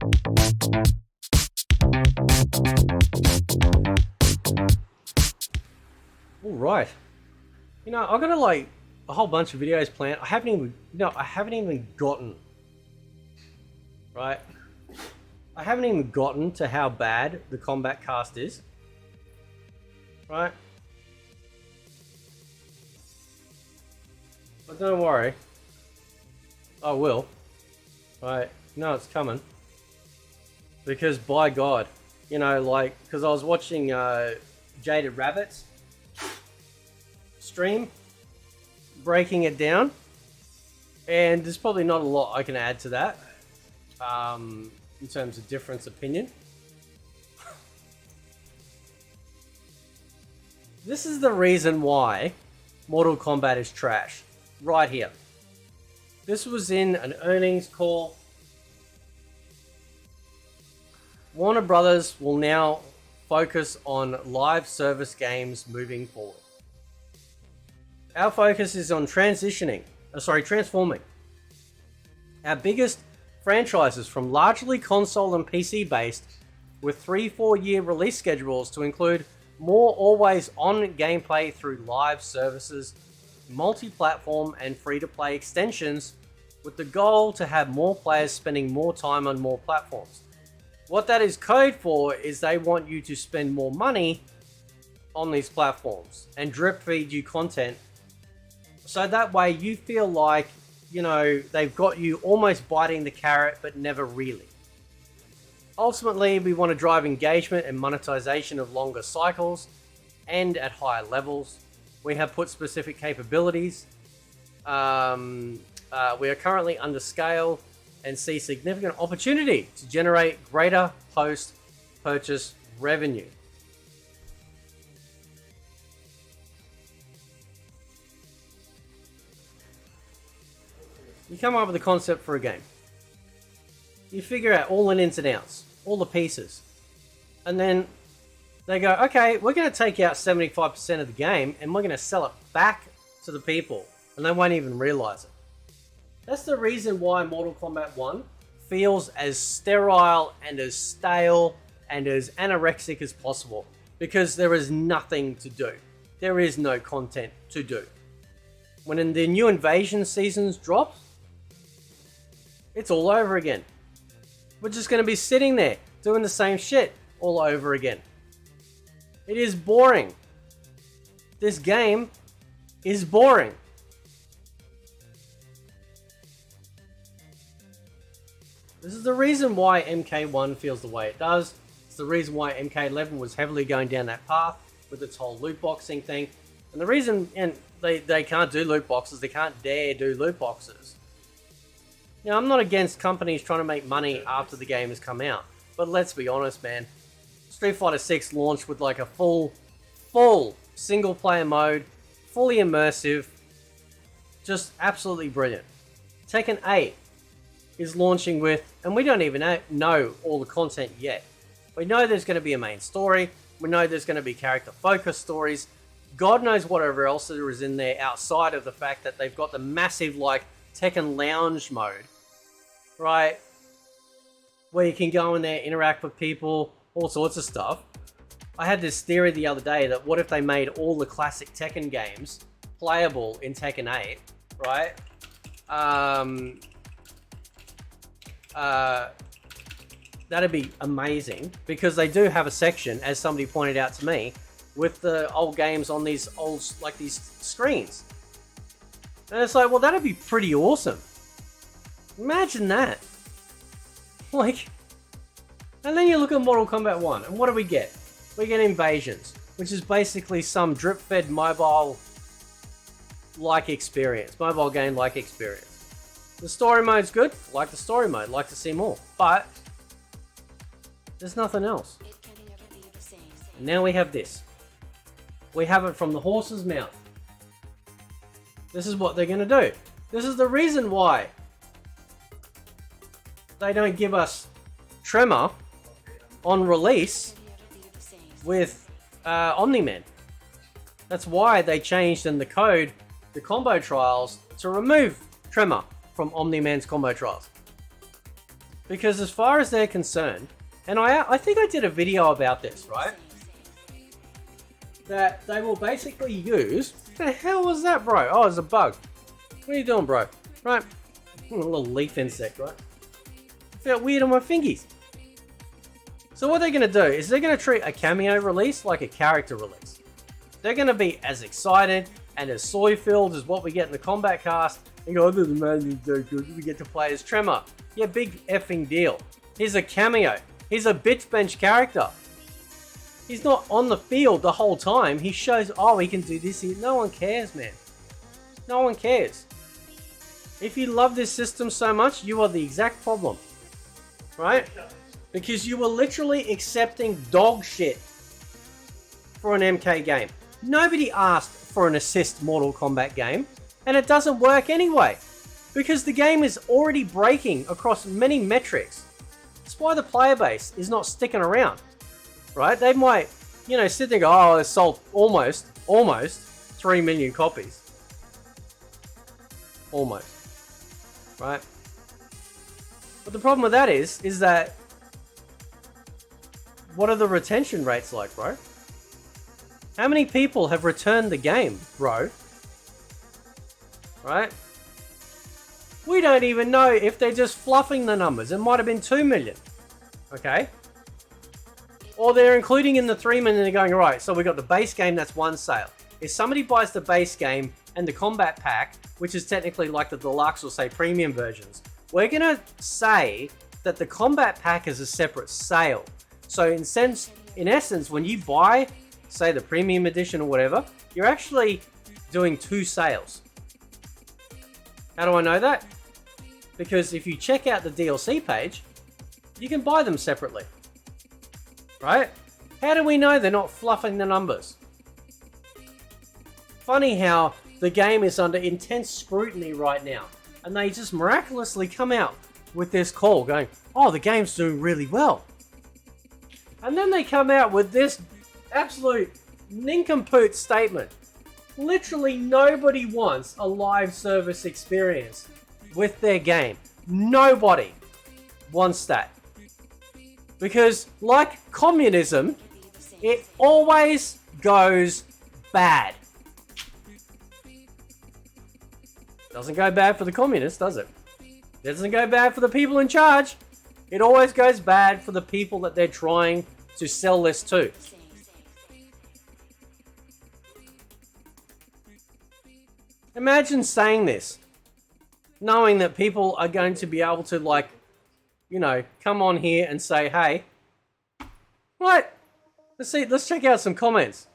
All right. You know, I've got like a whole bunch of videos planned. I haven't even gotten, right? I haven't even gotten to how bad the Kombat cast is, right? But don't worry, I will, right? No, it's coming. Because by God, you know, like, because I was watching Jaded Rabbit's stream, breaking it down, and there's probably not a lot I can add to that in terms of difference opinion. This is the reason why Mortal Kombat is trash, right here. This was in an earnings call. Warner Brothers will now focus on live service games moving forward. Our focus is on transforming our biggest franchises from largely console and PC based with 3-4 year release schedules to include more always on gameplay through live services, multi-platform and free-to-play extensions, with the goal to have more players spending more time on more platforms. What that is code for is they want you to spend more money on these platforms and drip feed you content, so that way you feel like, you know, they've got you almost biting the carrot but never really. Ultimately, we want to drive engagement and monetization of longer cycles and at higher levels. We have put specific capabilities. We are currently under scale and see significant opportunity to generate greater post-purchase revenue. You come up with a concept for a game. You figure out all the ins and outs, all the pieces. And then they go, okay, we're going to take out 75% of the game and we're going to sell it back to the people. And they won't even realize it. That's the reason why Mortal Kombat 1 feels as sterile and as stale and as anorexic as possible. Because there is nothing to do. There is no content to do. When the new Invasion seasons drop, it's all over again. We're just going to be sitting there doing the same shit all over again. It is boring. This game is boring. This is the reason why MK1 feels the way it does. It's the reason why MK11 was heavily going down that path with its whole loot boxing thing. And the reason they can't do loot boxes, they can't dare do loot boxes. Now, I'm not against companies trying to make money after the game has come out. But let's be honest, man. Street Fighter 6 launched with like a full single player mode, fully immersive, just absolutely brilliant. Tekken 8 is launching with, and we don't even know all the content yet. We know there's going to be a main story. We know there's going to be character focused stories. God knows whatever else there is in there outside of the fact that they've got the massive like Tekken Lounge mode, right? Where you can go in there, interact with people, all sorts of stuff. I had this theory the other day that what if they made all the classic Tekken games playable in Tekken 8, right? That'd be amazing, because they do have a section, as somebody pointed out to me, with the old games on these old, like these screens. And it's like, well, that'd be pretty awesome. Imagine that. Like, and then you look at Mortal Kombat 1, and what do we get? We get Invasions, which is basically some drip-fed mobile-like experience, mobile game-like experience. The story mode's good, like the story mode, like to see more, but there's nothing else. And now we have this. We have it from the horse's mouth. This is what they're going to do. This is the reason why they don't give us Tremor on release with Omni-Man. That's why they changed in the code, the combo trials, to remove Tremor from Omni-Man's combo trials. Because as far as they're concerned, and I think I did a video about this, right? That they will basically use... What the hell was that, bro? Oh, it's a bug. What are you doing, bro? Right? A little leaf insect, right? It felt weird on my fingies. So what they're going to do is they're going to treat a cameo release like a character release. They're going to be as excited and as soy-filled as what we get in the Kombat cast. And go, oh, the man is so good. We get to play as Tremor. Yeah, big effing deal. He's a cameo. He's a bitch bench character. He's not on the field the whole time. He shows, oh, he can do this. No one cares, man. No one cares. If you love this system so much, you are the exact problem. Right? Because you were literally accepting dog shit for an MK game. Nobody asked for an assist Mortal Kombat game, and it doesn't work anyway. Because the game is already breaking across many metrics. That's why the player base is not sticking around. Right? They might, you know, sit there and go, oh, it sold almost 3 million copies. Almost. Right? But the problem with that is that what are the retention rates like, bro? How many people have returned the game, bro? Right? We don't even know if they're just fluffing the numbers. It might have been 2 million. Okay? Or they're including in the 3 million and they're going, right, so we got the base game, that's one sale. If somebody buys the base game and the Kombat pack, which is technically like the deluxe or say premium versions, we're going to say that the Kombat pack is a separate sale. So in essence, when you buy, say the premium edition or whatever, you're actually doing 2 sales. How do I know that? Because if you check out the DLC page, you can buy them separately. Right? How do we know they're not fluffing the numbers? Funny how the game is under intense scrutiny right now, and they just miraculously come out with this call going, oh, the game's doing really well. And then they come out with this absolute nincompoop statement. Literally nobody wants a live service experience with their game. Nobody wants that. Because like communism, it always goes bad. Doesn't go bad for the communists, does it? Doesn't go bad for the people in charge. It always goes bad for the people that they're trying to sell this to. Imagine saying this, knowing that people are going to be able to, like, you know, come on here and say, hey, right, let's check out some comments.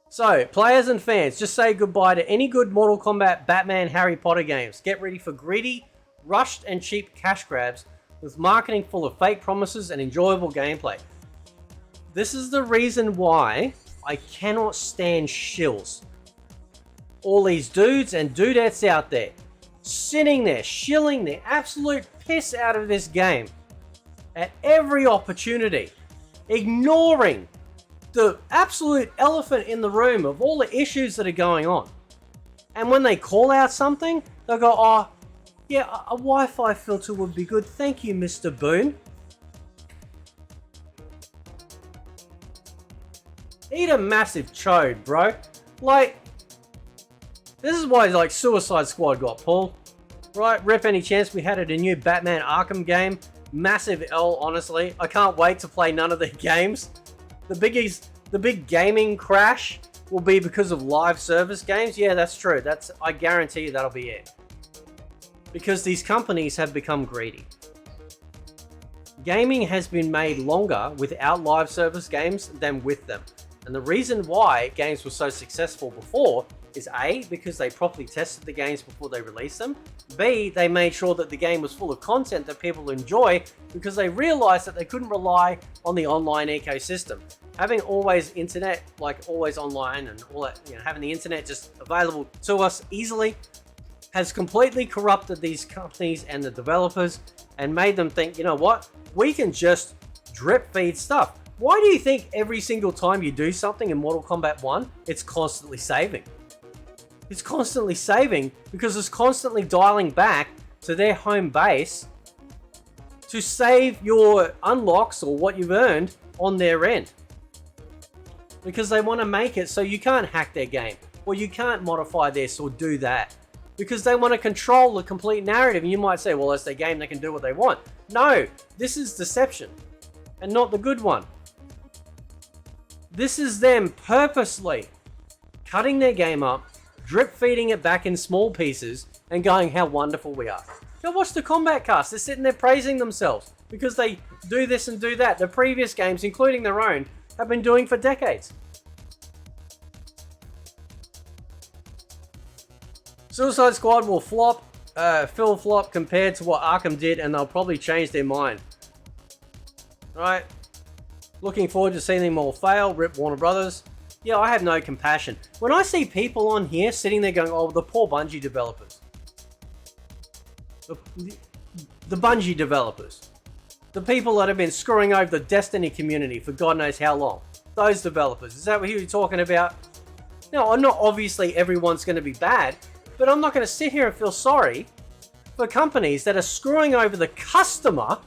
So, players and fans, just say goodbye to any good Mortal Kombat, Batman, Harry Potter games. Get ready for greedy, rushed and cheap cash grabs with marketing full of fake promises and enjoyable gameplay. This is the reason why I cannot stand shills. All these dudes and dudettes out there, sitting there, shilling the absolute piss out of this game at every opportunity, ignoring the absolute elephant in the room of all the issues that are going on. And when they call out something, they'll go, oh, yeah, a Wi-Fi filter would be good. Thank you, Mr. Boone. Eat a massive chode, bro. Like, this is why, like, Suicide Squad got pulled. Right, rip any chance we had a new Batman Arkham game. Massive L, honestly. I can't wait to play none of their games. The big gaming crash will be because of live service games. Yeah, that's true. I guarantee you that'll be it. Because these companies have become greedy. Gaming has been made longer without live service games than with them. And the reason why games were so successful before is A, because they properly tested the games before they released them. B, they made sure that the game was full of content that people enjoy because they realized that they couldn't rely on the online ecosystem. Having always internet, like always online and all that, you know, having the internet just available to us easily has completely corrupted these companies and the developers and made them think, you know what, we can just drip feed stuff. Why do you think every single time you do something in Mortal Kombat 1, it's constantly saving? It's constantly saving because it's constantly dialing back to their home base to save your unlocks or what you've earned on their end. Because they want to make it so you can't hack their game, or you can't modify this or do that. Because they want to control the complete narrative. And you might say, well, that's their game, they can do what they want. No, this is deception, and not the good one. This is them purposely cutting their game up, drip feeding it back in small pieces, and going how wonderful we are. Go watch the Kombat cast. They're sitting there praising themselves because they do this and do that. The previous games, including their own, have been doing for decades. Suicide Squad will flop, flop compared to what Arkham did, and they'll probably change their mind. Right? Looking forward to seeing them all fail. Rip Warner Brothers. Yeah, I have no compassion. When I see people on here sitting there going, oh, the poor Bungie developers. The Bungie developers. The people that have been screwing over the Destiny community for God knows how long. Those developers. Is that what you're talking about? No, not obviously everyone's going to be bad, but I'm not going to sit here and feel sorry for companies that are screwing over the customer.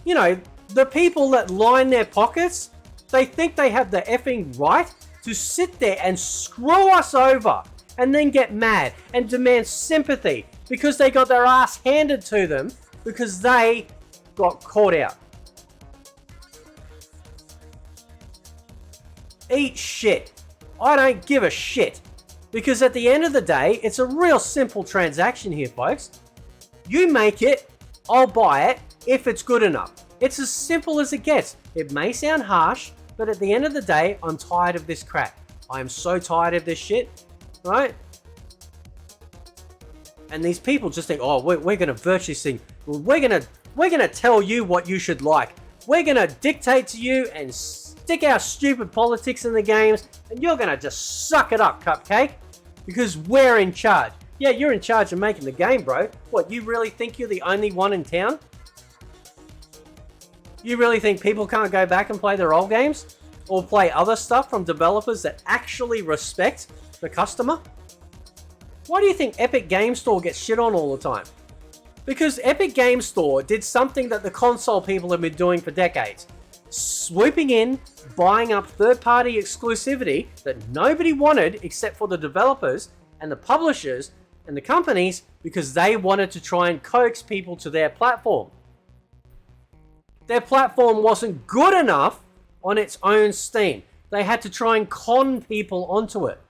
You know, the people that line their pockets, they think they have the effing right to sit there and screw us over and then get mad and demand sympathy because they got their ass handed to them because they got caught out. Eat shit. I don't give a shit. Because at the end of the day, it's a real simple transaction here, folks. You make it, I'll buy it if it's good enough. It's as simple as it gets. It may sound harsh, but at the end of the day, I'm tired of this crap. I am so tired of this shit, right? And these people just think, oh, we're going to virtue sing. We're going to tell you what you should like. We're going to dictate to you and stick our stupid politics in the games, and you're going to just suck it up, Cupcake, because we're in charge. Yeah, you're in charge of making the game, bro. What, you really think you're the only one in town? You really think people can't go back and play their old games? Or play other stuff from developers that actually respect the customer? Why do you think Epic Game Store gets shit on all the time? Because Epic Game Store did something that the console people have been doing for decades. Swooping in, buying up third-party exclusivity that nobody wanted except for the developers and the publishers and the companies because they wanted to try and coax people to their platform. Their platform wasn't good enough on its own steam. They had to try and con people onto it.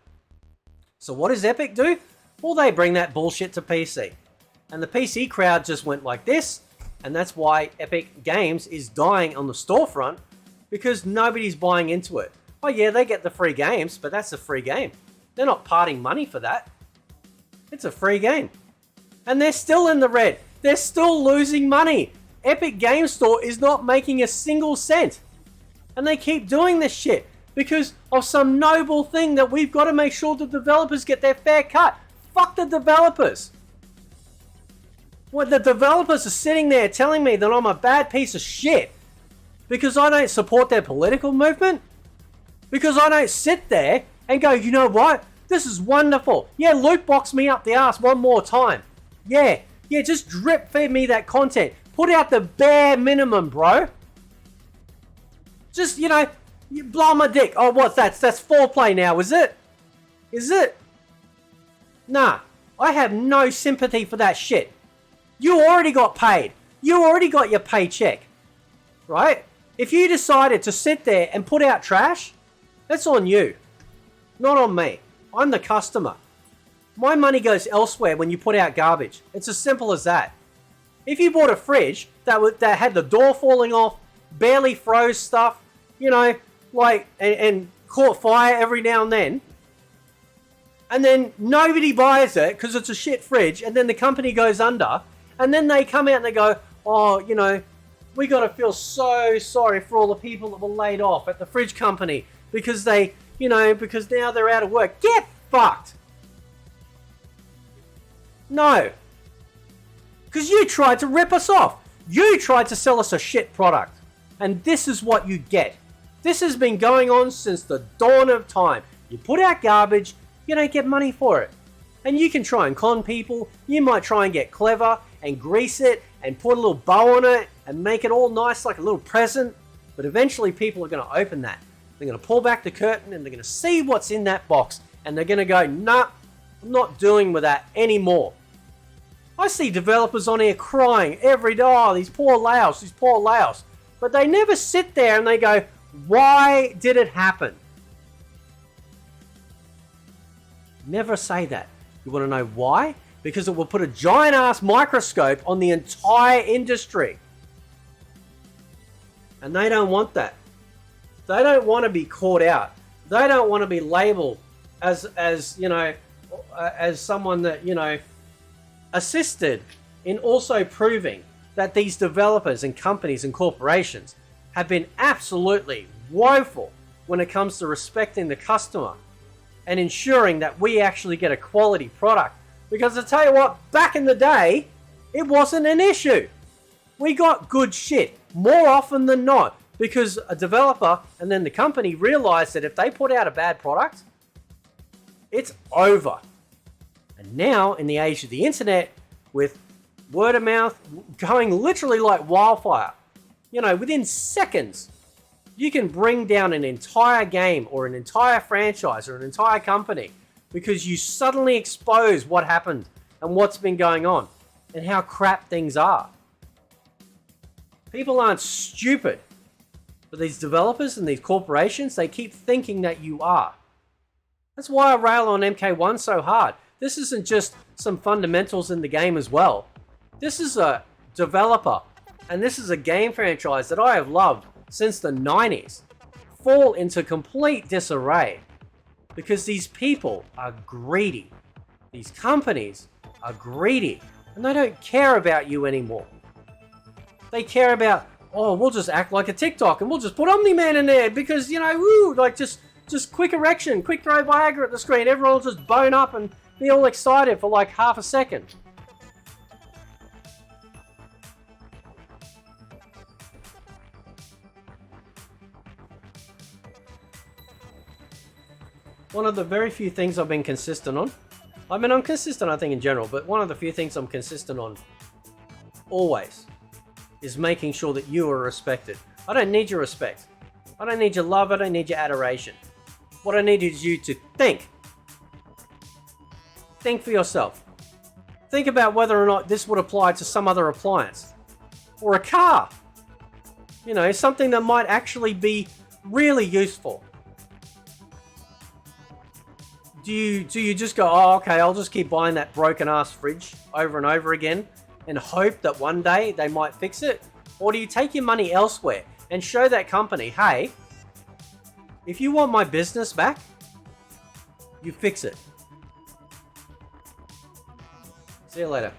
So what does Epic do? Well, they bring that bullshit to PC. And the PC crowd just went like this, and that's why Epic Games is dying on the storefront, because nobody's buying into it. Oh yeah, they get the free games, but that's a free game. They're not parting money for that. It's a free game. And they're still in the red. They're still losing money. Epic Game Store is not making a single cent. And they keep doing this shit because of some noble thing that we've got to make sure the developers get their fair cut. Fuck the developers. When the developers are sitting there telling me that I'm a bad piece of shit because I don't support their political movement, because I don't sit there and go, you know what? This is wonderful. Yeah, loot box me up the ass one more time. Yeah, just drip feed me that content. Put out the bare minimum, bro. Just, you blow my dick. Oh, what's that? That's foreplay now, is it? Is it? Nah, I have no sympathy for that shit. You already got paid. You already got your paycheck. Right? If you decided to sit there and put out trash, that's on you. Not on me. I'm the customer. My money goes elsewhere when you put out garbage. It's as simple as that. If you bought a fridge that had the door falling off, barely froze stuff, and caught fire every now and then nobody buys it because it's a shit fridge, and then the company goes under, and then they come out and they go, oh, we got to feel so sorry for all the people that were laid off at the fridge company because because now they're out of work. Get fucked. No. Because you tried to rip us off. You tried to sell us a shit product. And this is what you get. This has been going on since the dawn of time. You put out garbage, you don't get money for it. And you can try and con people. You might try and get clever and grease it and put a little bow on it and make it all nice like a little present. But eventually people are going to open that. They're going to pull back the curtain and they're going to see what's in that box. And they're going to go, nah, I'm not doing with that anymore. I see developers on here crying every day, oh, these poor layouts. But they never sit there and they go, why did it happen? Never say that. You want to know why? Because it will put a giant ass microscope on the entire industry. And they don't want that. They don't want to be caught out. They don't want to be labeled as someone that, assisted in also proving that these developers and companies and corporations have been absolutely woeful when it comes to respecting the customer and ensuring that we actually get a quality product. Because I tell you what, back in the day, it wasn't an issue. We got good shit more often than not because a developer and then the company realized that if they put out a bad product, it's over. And now, in the age of the internet, with word of mouth going literally like wildfire, within seconds, you can bring down an entire game or an entire franchise or an entire company because you suddenly expose what happened and what's been going on and how crap things are. People aren't stupid, but these developers and these corporations, they keep thinking that you are. That's why I rail on MK1 so hard. This isn't just some fundamentals in the game as well. This is a developer, and this is a game franchise that I have loved since the 90s, fall into complete disarray because these people are greedy. These companies are greedy, and they don't care about you anymore. They care about, oh, we'll just act like a TikTok and we'll just put Omni-Man in there because, just quick erection, quick throw Viagra at the screen. Everyone will just bone up and be all excited for like half a second. One of the very few things I've been consistent on, I mean, I'm consistent I think in general, but one of the few things I'm consistent on always is making sure that you are respected. I don't need your respect. I don't need your love. I don't need your adoration. What I need is you to think. Think for yourself. Think about whether or not this would apply to some other appliance or a car. Something that might actually be really useful. Do you just go, oh, okay, I'll just keep buying that broken ass fridge over and over again and hope that one day they might fix it? Or do you take your money elsewhere and show that company, hey, if you want my business back, you fix it. See you later.